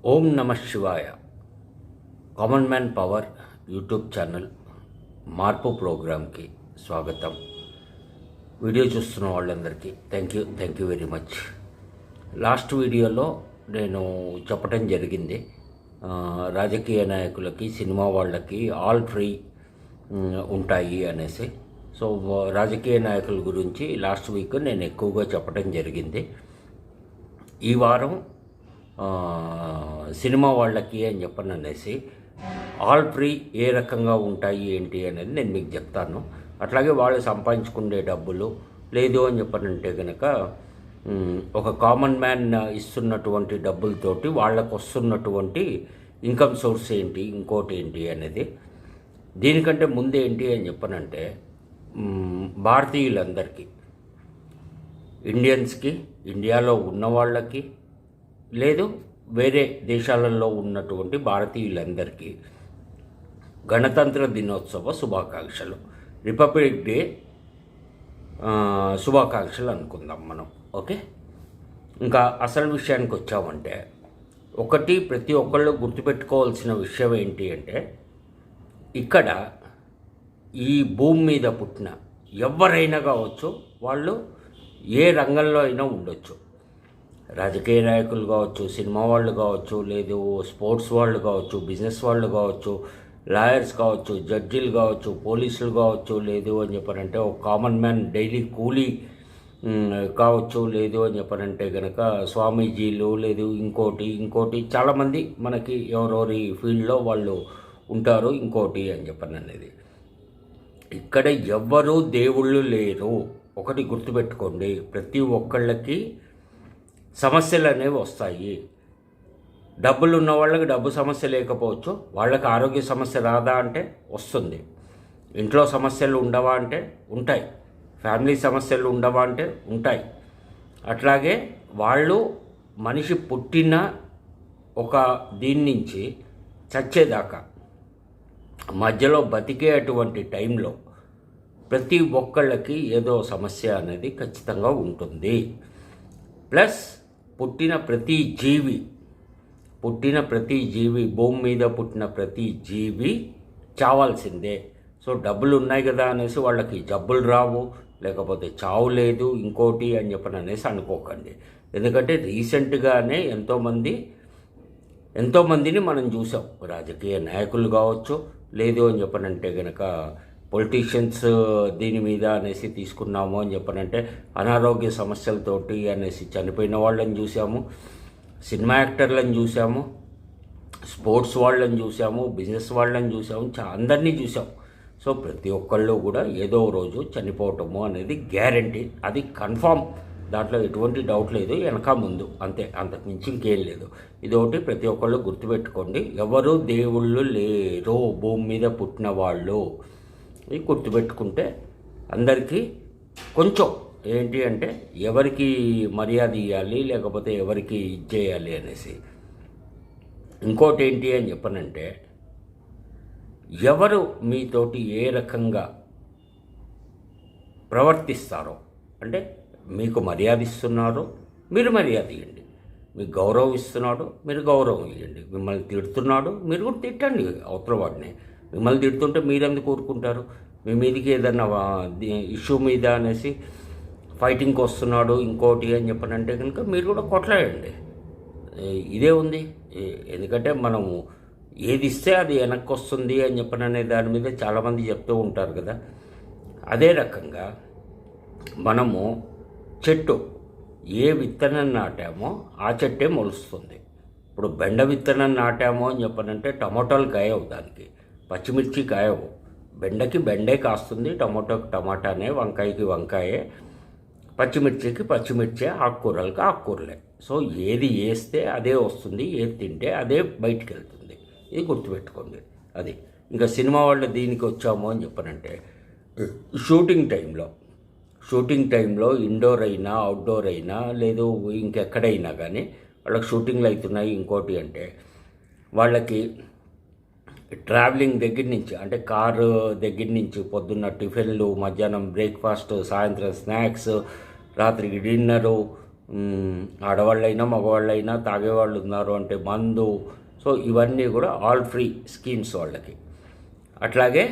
ఓం నమ శివాయ. Common man power YouTube channel మార్పు ప్రోగ్రామ్కి స్వాగతం. వీడియో చూస్తున్న వాళ్ళందరికీ thank you very much. Last వీడియోలో నేను చెప్పడం జరిగింది, రాజకీయ నాయకులకి సినిమా వాళ్ళకి ఆల్ ఫ్రీ ఉంటాయి అనేసి. సో రాజకీయ నాయకుల గురించి లాస్ట్ వీక్ నేను ఎక్కువగా చెప్పడం జరిగింది. ఈ వారం సినిమా వాళ్ళకి అని చెప్పని అనేసి ఆల్ ఫ్రీ ఏ రకంగా ఉంటాయి ఏంటి అనేది నేను మీకు చెప్తాను. అట్లాగే వాళ్ళు సంపాదించుకునే డబ్బులు లేదు అని చెప్పనంటే కనుక ఒక కామన్ మ్యాన్ ఇస్తున్నటువంటి డబ్బులతోటి వాళ్ళకు వస్తున్నటువంటి ఇన్కమ్ సోర్స్ ఏంటి, ఇంకోటి ఏంటి అనేది. దీనికంటే ముందు ఏంటి అని చెప్పనంటే భారతీయులందరికీ, ఇండియన్స్కి, ఇండియాలో ఉన్న వాళ్ళకి లేదు వేరే దేశాలలో ఉన్నటువంటి భారతీయులందరికీ గణతంత్ర దినోత్సవ శుభాకాంక్షలు, రిపబ్లిక్ డే శుభాకాంక్షలు అనుకుందాం మనం. ఓకే, ఇంకా అసలు విషయానికి వచ్చామంటే ఒకటి ప్రతి ఒక్కళ్ళు గుర్తుపెట్టుకోవాల్సిన విషయం ఏంటి అంటే, ఇక్కడ ఈ భూమి మీద పుట్టిన ఎవరైనా కావచ్చు, వాళ్ళు ఏ రంగంలో అయినా ఉండొచ్చు. రాజకీయ నాయకులు కావచ్చు, సినిమా వాళ్ళు కావచ్చు, లేదు స్పోర్ట్స్ వాళ్ళు కావచ్చు, బిజినెస్ వాళ్ళు కావచ్చు, లాయర్స్ కావచ్చు, జడ్జీలు కావచ్చు, పోలీసులు కావచ్చు, లేదు అని చెప్పారంటే ఒక కామన్ మ్యాన్ డైలీ కూలీ కావచ్చు, లేదు అని చెప్పారంటే కనుక స్వామీజీలు, లేదు ఇంకోటి చాలామంది మనకి ఎవరెవరి ఫీల్డ్లో వాళ్ళు ఉంటారు. ఇంకోటి అని చెప్పని అనేది, ఇక్కడ ఎవ్వరూ దేవుళ్ళు లేరు. ఒకటి గుర్తుపెట్టుకోండి, ప్రతి ఒక్కళ్ళకి సమస్యలు అనేవి వస్తాయి. డబ్బులు ఉన్న వాళ్ళకి డబ్బు సమస్య లేకపోవచ్చు, వాళ్ళకి ఆరోగ్య సమస్య రాదా అంటే వస్తుంది. ఇంట్లో సమస్యలు ఉండవా అంటే ఉంటాయి. ఫ్యామిలీ సమస్యలు ఉండవా అంటే ఉంటాయి. అట్లాగే వాళ్ళు మనిషి పుట్టిన ఒక దీని నుంచి చచ్చేదాకా మధ్యలో బతికే అటువంటి టైంలో ప్రతి ఒక్కళ్ళకి ఏదో సమస్య అనేది ఖచ్చితంగా ఉంటుంది. ప్లస్ పుట్టిన ప్రతి జీవి భూమి మీద పుట్టిన ప్రతి జీవి చావాల్సిందే. సో డబ్బులు ఉన్నాయి కదా అనేసి వాళ్ళకి జబ్బులు రావు, లేకపోతే చావు లేదు, ఇంకోటి అని చెప్పని అనేసి అనుకోకండి. ఎందుకంటే రీసెంట్గానే ఎంతోమందిని మనం చూసాం. రాజకీయ నాయకులు కావచ్చు, లేదు అని చెప్పనంటే కనుక పొలిటీషియన్స్ దీని మీద అనేసి తీసుకున్నాము అని చెప్పనంటే అనారోగ్య సమస్యలతోటి అనేసి చనిపోయిన వాళ్ళని చూసాము, సినిమా యాక్టర్లను చూసాము, స్పోర్ట్స్ వాళ్ళని చూసాము, బిజినెస్ వాళ్ళని చూసాము, అందరినీ చూసాం. సో ప్రతి ఒక్కళ్ళు కూడా ఏదో రోజు చనిపోవటము అనేది గ్యారంటీ, అది కన్ఫామ్, దాంట్లో ఎటువంటి డౌట్ లేదు, వెనక ముందు అంతే, అంతకు మించి ఇంకేం లేదు. ఇదొకటి ప్రతి ఒక్కళ్ళు గుర్తుపెట్టుకోండి. ఎవరు దేవుళ్ళు లేరు, భూమి మీద పుట్టిన వాళ్ళు. ఇది గుర్తుపెట్టుకుంటే అందరికీ కొంచెం ఏంటి అంటే ఎవరికి మర్యాద ఇవ్వాలి, లేకపోతే ఎవరికి ఇచ్చేయాలి అనేసి. ఇంకోటి ఏంటి అని చెప్పనంటే, ఎవరు మీతోటి ఏ రకంగా ప్రవర్తిస్తారో, అంటే మీకు మర్యాద ఇస్తున్నారో మీరు మర్యాద ఇవ్వండి, మీకు గౌరవం ఇస్తున్నాడు మీరు గౌరవం ఇవ్వండి, మిమ్మల్ని తిడుతున్నాడు మీరు కూడా తిట్టండి అవతల వాడిని. మిమ్మల్ని తిడుతుంటే మీరెందుకు కోరుకుంటారు? మీ మీదకి ఏదన్నా ఇష్యూ మీద అనేసి ఫైటింగ్కి వస్తున్నాడు ఇంకోటి అని చెప్పనంటే కనుక మీరు కూడా కొట్లాడండి. ఇదే ఉంది. ఎందుకంటే మనము ఏది ఇస్తే అది వెనక్కి వస్తుంది అని చెప్పననే దాని మీద చాలామంది చెప్తూ ఉంటారు కదా. అదే రకంగా మనము చెట్టు ఏ విత్తనం నాటామో ఆ చెట్టే మొలుస్తుంది. ఇప్పుడు బెండ విత్తనం నాటామో అని చెప్పనంటే టమాటాలు కాయవు, దానికి పచ్చిమిర్చి కాయవు. బెండకి బెండే కాస్తుంది, టమాటోకి టమాటానే, వంకాయకి వంకాయే, పచ్చిమిర్చికి పచ్చిమిర్చే, ఆకుకూరలకి ఆకుకూరలే. సో ఏది వేస్తే అదే వస్తుంది, ఏది తింటే అదే బయటికి వెళ్తుంది. ఇది గుర్తుపెట్టుకోండి. అది ఇంకా సినిమా వాళ్ళు దీనికి వచ్చాము అని చెప్పనంటే, షూటింగ్ టైంలో ఇండోర్ అయినా అవుట్డోర్ అయినా లేదు ఇంకెక్కడైనా కానీ వాళ్ళకి షూటింగ్లు అవుతున్నాయి. ఇంకోటి అంటే వాళ్ళకి ట్రావెలింగ్ దగ్గర నుంచి, అంటే కారు దగ్గర నుంచి పొద్దున్న టిఫిన్లు, మధ్యాహ్నం బ్రేక్ఫాస్ట్, సాయంత్రం స్నాక్స్, రాత్రికి డిన్నరు, ఆడవాళ్ళైనా మగవాళ్ళైనా తాగేవాళ్ళు ఉన్నారు అంటే మందు, సో ఇవన్నీ కూడా ఆల్ ఫ్రీ స్కీమ్స్ వాళ్ళకి. అట్లాగే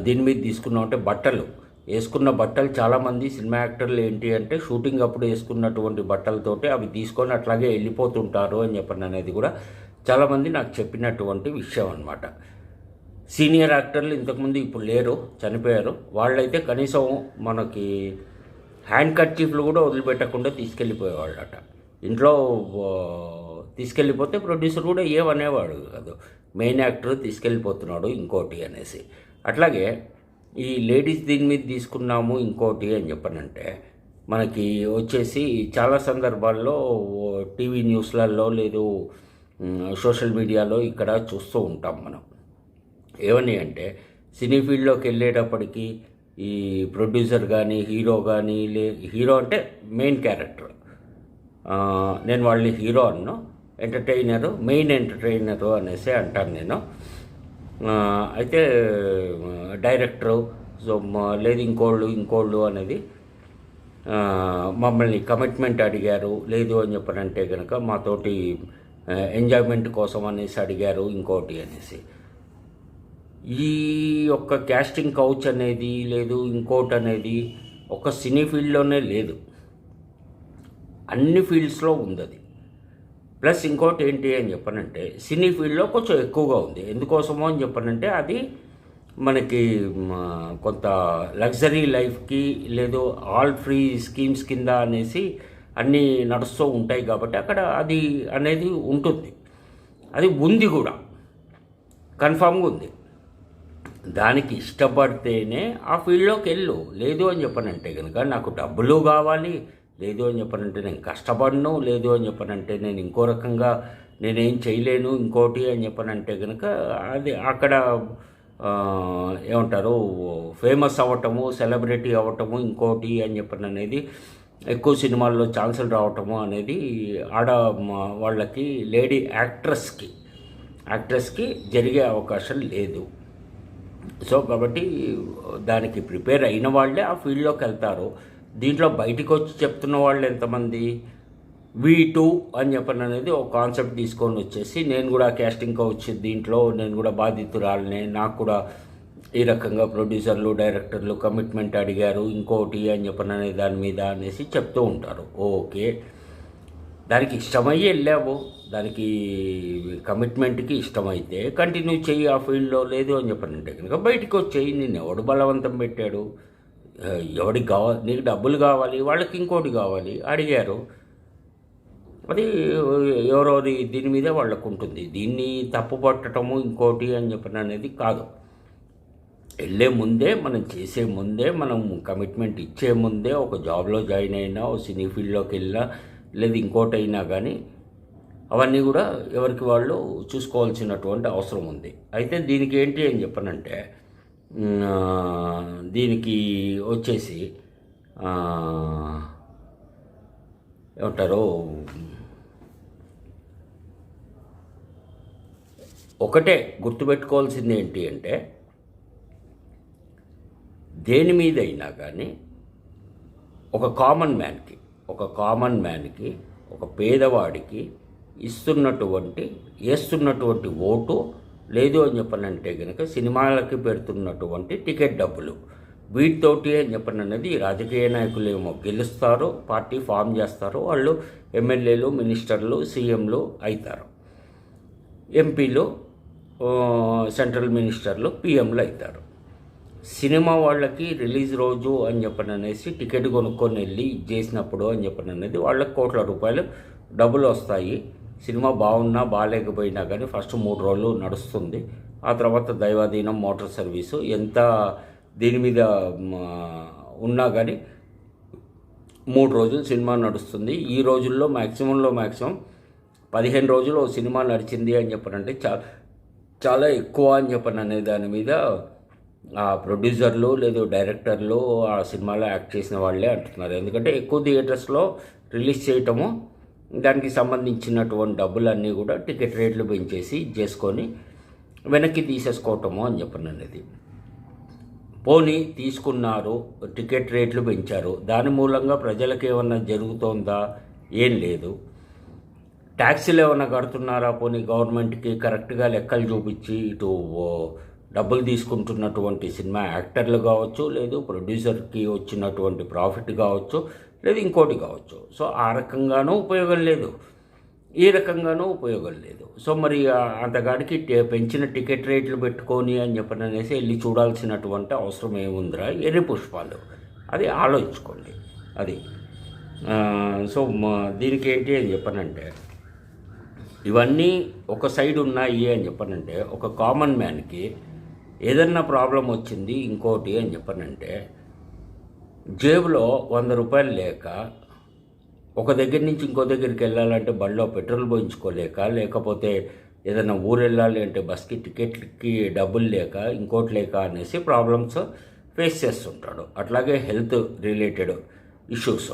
దీని మీద తీసుకున్నామంటే బట్టలు, వేసుకున్న బట్టలు చాలామంది సినిమా యాక్టర్లు ఏంటి అంటే షూటింగ్ అప్పుడు వేసుకున్నటువంటి బట్టలతోటి అవి తీసుకొని అట్లాగే వెళ్ళిపోతుంటారు అని చెప్పండి అనేది కూడా చాలామంది నాకు చెప్పినటువంటి విషయం అనమాట. సీనియర్ యాక్టర్లు ఇంతకుముందు ఇప్పుడు లేరు, చనిపోయారు. వాళ్ళైతే కనీసం మనకి హ్యాండ్ కర్చీఫ్లు కూడా వదిలిపెట్టకుండా తీసుకెళ్ళిపోయేవాళ్ళట. ఇంట్లో తీసుకెళ్ళిపోతే ప్రొడ్యూసర్ కూడా ఏమనేవాడు కాదు, మెయిన్ యాక్టర్ తీసుకెళ్ళిపోతున్నాడు ఇంకోటి అనేసి. అట్లాగే ఈ లేడీస్ దీని మీద తీసుకున్నాము ఇంకోటి అని చెప్పనంటే మనకి వచ్చేసి చాలా సందర్భాల్లో టీవీ న్యూస్లలో లేదు సోషల్ మీడియాలో ఇక్కడ చూస్తూ ఉంటాం మనం. ఏమని అంటే సినీ ఫీల్డ్లోకి వెళ్ళేటప్పటికి ఈ ప్రొడ్యూసర్ కానీ హీరో కానీ హీరో అంటే మెయిన్ క్యారెక్టర్, నేను వాళ్ళని హీరో అన్నాను, ఎంటర్టైనరు మెయిన్ ఎంటర్టైనరు అనేసి అంటాను నేను. అయితే డైరెక్టరు సో లేదు ఇంకోళ్ళు అనేది మమ్మల్ని కమిట్మెంట్ అడిగారు, లేదు అని చెప్పనంటే కనుక మాతోటి ఎంజాయ్మెంట్ కోసం అనేసి అడిగారు ఇంకోటి అనేసి. ఈ యొక్క క్యాస్టింగ్ కౌచ్ అనేది లేదు ఇంకోటి అనేది ఒక సినీ ఫీల్డ్లోనే లేదు, అన్ని ఫీల్డ్స్లో ఉంది అది. ప్లస్ ఇంకోటి ఏంటి అని చెప్పనంటే సినీ ఫీల్డ్లో కొంచెం ఎక్కువగా ఉంది. ఎందుకోసమో అని చెప్పనంటే అది మనకి కొంత లగ్జరీ లైఫ్కి లేదు ఆల్ ఫ్రీ స్కీమ్స్ కింద అనేసి అన్నీ నడుస్తూ ఉంటాయి కాబట్టి అక్కడ అది అనేది ఉంటుంది, అది ఉంది కూడా, కన్ఫామ్గా ఉంది. దానికి ఇష్టపడితేనే ఆ ఫీల్డ్లోకి వెళ్ళు, లేదు అని చెప్పనంటే కనుక నాకు డబ్బులు కావాలి, లేదు అని చెప్పనంటే నేను కష్టపడను, లేదు అని చెప్పనంటే నేను ఇంకో రకంగా నేనేం చేయలేను ఇంకోటి అని చెప్పనంటే కనుక అది అక్కడ ఏమంటారు ఫేమస్ అవ్వటము, సెలబ్రిటీ అవ్వటము ఇంకోటి అని చెప్పని అనేది ఎక్కువ సినిమాల్లో ఛాన్సులు రావటము అనేది ఆడ వాళ్ళకి లేడీ యాక్ట్రెస్కి జరిగే అవకాశం లేదు. సో కాబట్టి దానికి ప్రిపేర్ అయిన వాళ్ళే ఆ ఫీల్డ్లోకి వెళ్తారు. దీంట్లో బయటికి వచ్చి చెప్తున్న వాళ్ళు ఎంతమంది, V2 అని చెప్పని అనేది ఒక కాన్సెప్ట్ తీసుకొని వచ్చేసి నేను కూడా క్యాస్టింగ్ కౌచ్ దీంట్లో నేను కూడా బాధితురాలనే, నాకు కూడా ఈ రకంగా ప్రొడ్యూసర్లు డైరెక్టర్లు కమిట్మెంట్ అడిగారు ఇంకోటి అని చెప్పని అనే దాని మీద అనేసి చెప్తూ ఉంటారు. ఓకే, దానికి ఇష్టమయ్యి వెళ్ళావు, దానికి కమిట్మెంట్కి ఇష్టమైతే కంటిన్యూ చెయ్యి ఆ ఫీల్డ్లో, లేదు అని చెప్పనంటే కనుక బయటికి వచ్చేయి. నేను ఎవడు బలవంతం పెట్టాడు, ఎవడికి కావాలి, నీకు డబ్బులు కావాలి, వాళ్ళకి ఇంకోటి కావాలి అడిగారు, అది ఎవరోది దీని మీదే వాళ్ళకు ఉంటుంది. దీన్ని తప్పు పట్టడము ఇంకోటి అని చెప్పిన అనేది కాదు. వెళ్ళే ముందే మనం చేసే ముందే మనం కమిట్మెంట్ ఇచ్చే ముందే ఒక జాబ్లో జాయిన్ అయినా ఒక సినీ ఫీల్డ్లోకి వెళ్ళినా లేదు ఇంకోటి అయినా కానీ అవన్నీ కూడా ఎవరికి వాళ్ళు చూసుకోవాల్సినటువంటి అవసరం ఉంది. అయితే దీనికి ఏంటి అని చెప్పనంటే దీనికి వచ్చేసి ఏమంటారు ఒకటే గుర్తుపెట్టుకోవాల్సింది ఏంటి అంటే దేని మీదైనా కానీ ఒక కామన్ మ్యాన్కి ఒక పేదవాడికి వేస్తున్నటువంటి ఓటు, లేదు అని చెప్పనంటే కనుక సినిమాలకి పెడుతున్నటువంటి టికెట్ డబ్బులు, వీటితోటి అని చెప్పని అనేది రాజకీయ నాయకులు ఏమో గెలుస్తారు, పార్టీ ఫామ్ చేస్తారు, వాళ్ళు ఎమ్మెల్యేలు మినిస్టర్లు సీఎంలు అవుతారు, ఎంపీలు సెంట్రల్ మినిస్టర్లు పిఎంలు అవుతారు. సినిమా వాళ్ళకి రిలీజ్ రోజు అని చెప్పని అనేసి టికెట్ కొనుక్కొని వెళ్ళి చేసినప్పుడు అని చెప్పని అనేది వాళ్ళకి కోట్ల రూపాయలు డబ్బులు వస్తాయి. సినిమా బాగున్నా బాగాలేకపోయినా కానీ ఫస్ట్ 3 రోజులు నడుస్తుంది. ఆ తర్వాత దైవాధీనం మోటార్ సర్వీసు ఎంత దీని మీద ఉన్నా కానీ 3 రోజులు సినిమా నడుస్తుంది. ఈ రోజుల్లో మ్యాక్సిమం 15 రోజులు సినిమా నడిచింది అని చెప్పనంటే చాలా ఎక్కువ అని చెప్పని అనే దాని మీద ఆ ప్రొడ్యూసర్లు లేదు డైరెక్టర్లు ఆ సినిమాలో యాక్ట్ చేసిన వాళ్ళే అంటున్నారు. ఎందుకంటే ఎక్కువ థియేటర్స్లో రిలీజ్ చేయటము, దానికి సంబంధించినటువంటి డబ్బులన్నీ కూడా టికెట్ రేట్లు పెంచేసి చేసుకొని వెనక్కి తీసేసుకోవటము అని చెప్పని అనేది. పోనీ తీసుకున్నారు, టికెట్ రేట్లు పెంచారు, దాని మూలంగా ప్రజలకు ఏమన్నా జరుగుతోందా? ఏం లేదు. ట్యాక్సీలు ఏమన్నా కడుతున్నారా? పోనీ గవర్నమెంట్కి కరెక్ట్గా లెక్కలు చూపించి ఇటు డబ్బులు తీసుకుంటున్నటువంటి సినిమా యాక్టర్లు కావచ్చు, లేదు ప్రొడ్యూసర్కి వచ్చినటువంటి ప్రాఫిట్ కావచ్చు, లేదు ఇంకోటి కావచ్చు. సో ఆ రకంగానూ ఉపయోగం లేదు, ఈ రకంగానూ ఉపయోగం లేదు. సో మరి అంతగాడికి పెంచిన టికెట్ రేట్లు పెట్టుకొని అని చెప్పననేసి వెళ్ళి చూడాల్సినటువంటి అవసరం ఏముందిరా? ఎర్రి పుష్పాలు, అది ఆలోచించుకోండి. అది సో దీనికి ఏంటి అని చెప్పనంటే, ఇవన్నీ ఒక సైడ్ ఉన్నాయి అని చెప్పనంటే, ఒక కామన్ మ్యాన్కి ఏదన్నా ప్రాబ్లం వచ్చింది ఇంకోటి అని చెప్పనంటే, జేబులో 100 రూపాయలు లేక ఒక దగ్గర నుంచి ఇంకో దగ్గరికి వెళ్ళాలంటే బండిలో పెట్రోల్ పోయించుకోలేక, లేకపోతే ఏదైనా ఊరు వెళ్ళాలి అంటే బస్కి టికెట్లకి డబ్బులు లేక, ఇంకోటి లేక అనేసి ప్రాబ్లమ్స్ ఫేస్ చేస్తుంటాడు. అట్లాగే హెల్త్ రిలేటెడ్ ఇష్యూస్,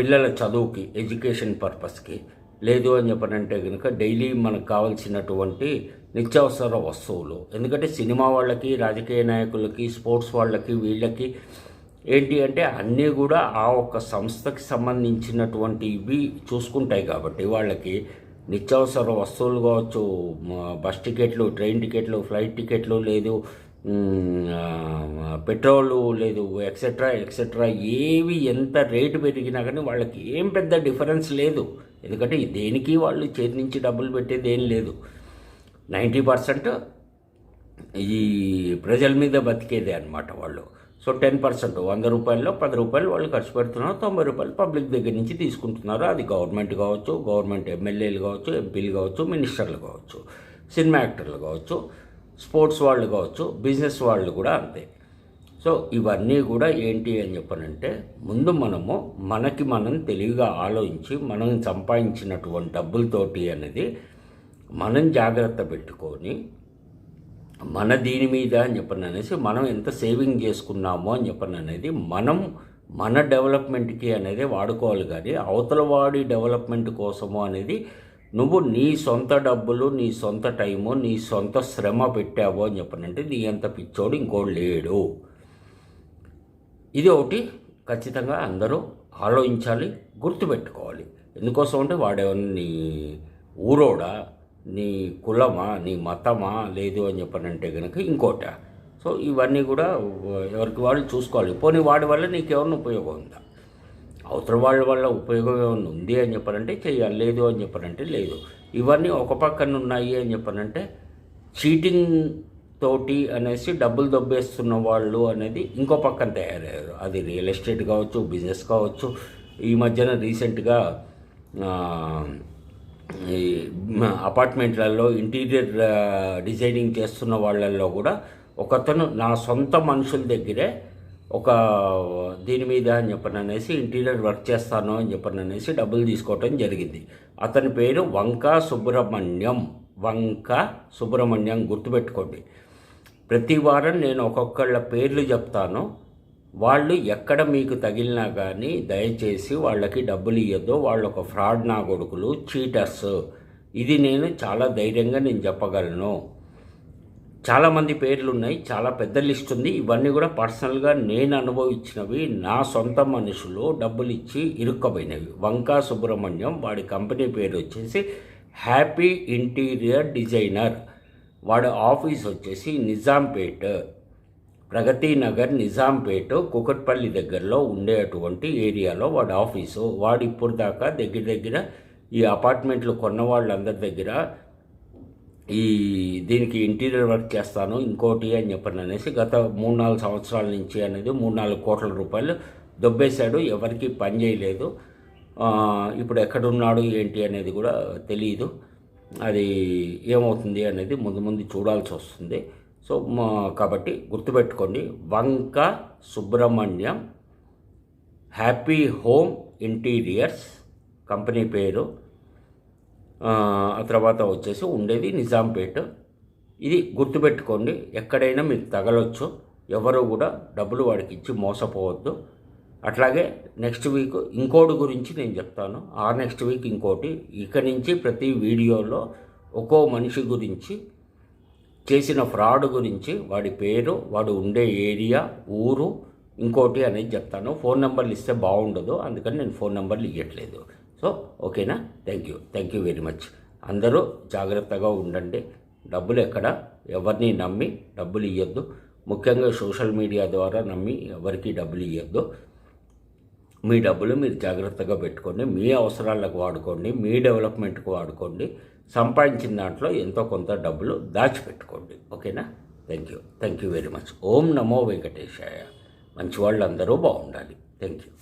పిల్లల చదువుకి, ఎడ్యుకేషన్ పర్పస్కి, లేదు అని చెప్పనంటే కనుక డైలీ మనకు కావాల్సినటువంటి నిత్యావసర వస్తువులు. ఎందుకంటే సినిమా వాళ్ళకి, రాజకీయ నాయకులకి, స్పోర్ట్స్ వాళ్ళకి, వీళ్ళకి ఏంటి అంటే అన్నీ కూడా ఆ ఒక్క సంస్థకి సంబంధించినటువంటి ఇవి చూసుకుంటాయి. కాబట్టి వాళ్ళకి నిత్యావసర వస్తువులు కావచ్చు, బస్ టికెట్లు, ట్రైన్ టికెట్లు, ఫ్లైట్ టికెట్లు, లేదు పెట్రోలు, లేదు ఎక్సెట్రా ఎక్సెట్రా, ఏవి ఎంత రేటు పెరిగినా కానీ వాళ్ళకి ఏం పెద్ద డిఫరెన్స్ లేదు. ఎందుకంటే దేనికి వాళ్ళు చేతి నుంచి డబ్బులు పెట్టేది ఏం లేదు. 90% ఈ ప్రజల మీద బతికేదే అనమాట వాళ్ళు. సో 10%, 100 రూపాయల్లో 10 రూపాయలు వాళ్ళు ఖర్చు పెడుతున్నారు, 90 రూపాయలు పబ్లిక్ దగ్గర నుంచి తీసుకుంటున్నారు. అది గవర్నమెంట్ కావచ్చు, గవర్నమెంట్ ఎమ్మెల్యేలు కావచ్చు, ఎంపీలు కావచ్చు, మినిస్టర్లు కావచ్చు, సినిమా యాక్టర్లు కావచ్చు, స్పోర్ట్స్ వాళ్ళు కావచ్చు, బిజినెస్ వాళ్ళు కూడా అంతే. సో ఇవన్నీ కూడా ఏంటి అని చెప్పనంటే, ముందు మనకి మనం తెలివిగా ఆలోచించి మనం సంపాదించినటువంటి డబ్బులతోటి అనేది మనం జాగ్రత్త పెట్టుకొని, మన దీని మీద అని చెప్పననేసి మనం ఎంత సేవింగ్ చేసుకున్నామో అని చెప్పననేది మన డెవలప్మెంట్కి అనేది వాడుకోవాలి. కానీ అవతల వాడి డెవలప్మెంట్ కోసము అనేది నువ్వు నీ సొంత డబ్బులు, నీ సొంత టైము, నీ సొంత శ్రమ పెట్టావో అని చెప్పనంటే నీ అంత పిచ్చోడు ఇంకోటి లేడు. ఇది ఒకటి ఖచ్చితంగా అందరూ ఆలోచించాలి, గుర్తుపెట్టుకోవాలి. ఎందుకోసం అంటే వాడేమన్నా నీ ఊరోడా, నీ కులమా, నీ మతమా, లేదు అని చెప్పనంటే కనుక ఇంకోట. సో ఇవన్నీ కూడా ఎవరికి వాళ్ళు చూసుకోవాలి. పోనీ వాడి వల్ల నీకేమన్నా ఉపయోగం ఉందా? అవతల వాళ్ళ వల్ల ఉపయోగం ఏమన్నా ఉంది అని చెప్పనంటే చేయాలి, లేదు అని చెప్పనంటే లేదు. ఇవన్నీ ఒక పక్కన ఉన్నాయి అని చెప్పనంటే, చీటింగ్ తోటి అనేసి డబ్బులు దొబ్బేస్తున్న వాళ్ళు అనేది ఇంకో పక్కన తయారయ్యారు. అది రియల్ ఎస్టేట్ కావచ్చు, బిజినెస్ కావచ్చు. ఈ మధ్యన రీసెంట్గా ఈ అపార్ట్మెంట్లలో ఇంటీరియర్ డిజైనింగ్ చేస్తున్న వాళ్ళల్లో కూడా ఒకతను నా సొంత మనుషుల దగ్గరే ఒక దీని మీద అని చెప్పననేసి ఇంటీరియర్ వర్క్ చేస్తాను అని చెప్పననేసి డబ్బులు తీసుకోవటం జరిగింది. అతని పేరు వంకా సుబ్రహ్మణ్యం. గుర్తుపెట్టుకోండి. ప్రతి వారం నేను ఒక్కొక్కళ్ళ పేర్లు చెప్తాను. వాళ్ళు ఎక్కడ మీకు తగిలినా కానీ దయచేసి వాళ్ళకి డబ్బులు ఇవ్వద్దు. వాళ్ళు ఒక ఫ్రాడ్ నా కొడుకులు, చీటర్స్. ఇది నేను చాలా ధైర్యంగా చెప్పగలను. చాలామంది పేర్లు ఉన్నాయి, చాలా పెద్ద లిస్ట్ ఉంది. ఇవన్నీ కూడా పర్సనల్గా నేను అనుభవించినవి, నా సొంత మనుషులు డబ్బులు ఇచ్చి ఇరుక్కబోయినవి. వంకా సుబ్రహ్మణ్యం, వాడి కంపెనీ పేరు వచ్చేసి హ్యాపీ ఇంటీరియర్ డిజైనర్. వాడి ఆఫీస్ వచ్చేసి నిజాంపేట్, ప్రగతి నగర్, నిజాంపేట్, కుకట్పల్లి దగ్గరలో ఉండేటువంటి ఏరియాలో వాడి ఆఫీసు. వాడు ఇప్పుడు దాకా దగ్గర ఈ అపార్ట్మెంట్లు కొన్న వాళ్ళందరి దగ్గర దీనికి ఇంటీరియర్ వర్క్ చేస్తాను ఇంకోటి అని చెప్పననేసి గత 3-4 సంవత్సరాల నుంచి అనేది 3-4 కోట్ల రూపాయలు దొబ్బేశాడు. ఎవరికి పని చేయలేదు. ఇప్పుడు ఎక్కడున్నాడు ఏంటి అనేది కూడా తెలియదు. అది ఏమవుతుంది అనేది ముందు చూడాల్సి వస్తుంది. సో కాబట్టి గుర్తుపెట్టుకోండి, Vanka Subrahmanyam, happy home interiors company పేరు. ఆ తర్వాత వచ్చేసి ఉండేది నిజాంపేట్. ఇది గుర్తుపెట్టుకోండి. ఎక్కడైనా మీకు తగలొచ్చు. ఎవరు కూడా డబ్బులు వాడికి ఇచ్చి మోసపోవద్దు. అట్లాగే నెక్స్ట్ వీక్ ఇంకోటి గురించి నేను చెప్తాను. నెక్స్ట్ వీక్ ఇంకోటి. ఇక నుంచి ప్రతి వీడియోలో ఒక్కో మనిషి గురించి చేసిన ఫ్రాడ్ గురించి వాడి పేరు, వాడు ఉండే ఏరియా, ఊరు, ఇంకోటి అనేది చెప్తాను. ఫోన్ నెంబర్లు ఇస్తే బాగుండదు, అందుకని నేను ఫోన్ నెంబర్లు ఇవ్వట్లేదు. సో ఓకేనా? Thank you very much. అందరూ జాగ్రత్తగా ఉండండి. డబ్బులు ఎక్కడ ఎవరిని నమ్మి డబ్బులు ఇవ్వద్దు. ముఖ్యంగా సోషల్ మీడియా ద్వారా నమ్మి ఎవరికి డబ్బులు ఇవ్వద్దు. మీ డబ్బులు మీరు జాగ్రత్తగా పెట్టుకోండి, మీ అవసరాలకు వాడుకోండి, మీ డెవలప్మెంట్కి వాడుకోండి. సంపాదించిన దాంట్లో ఎంతో కొంత డబ్బులు దాచిపెట్టుకోండి. ఓకేనా? Thank you very much. Om నమో వెంకటేశాయ. మంచి వాళ్ళందరూ బాగుండాలి. Thank you.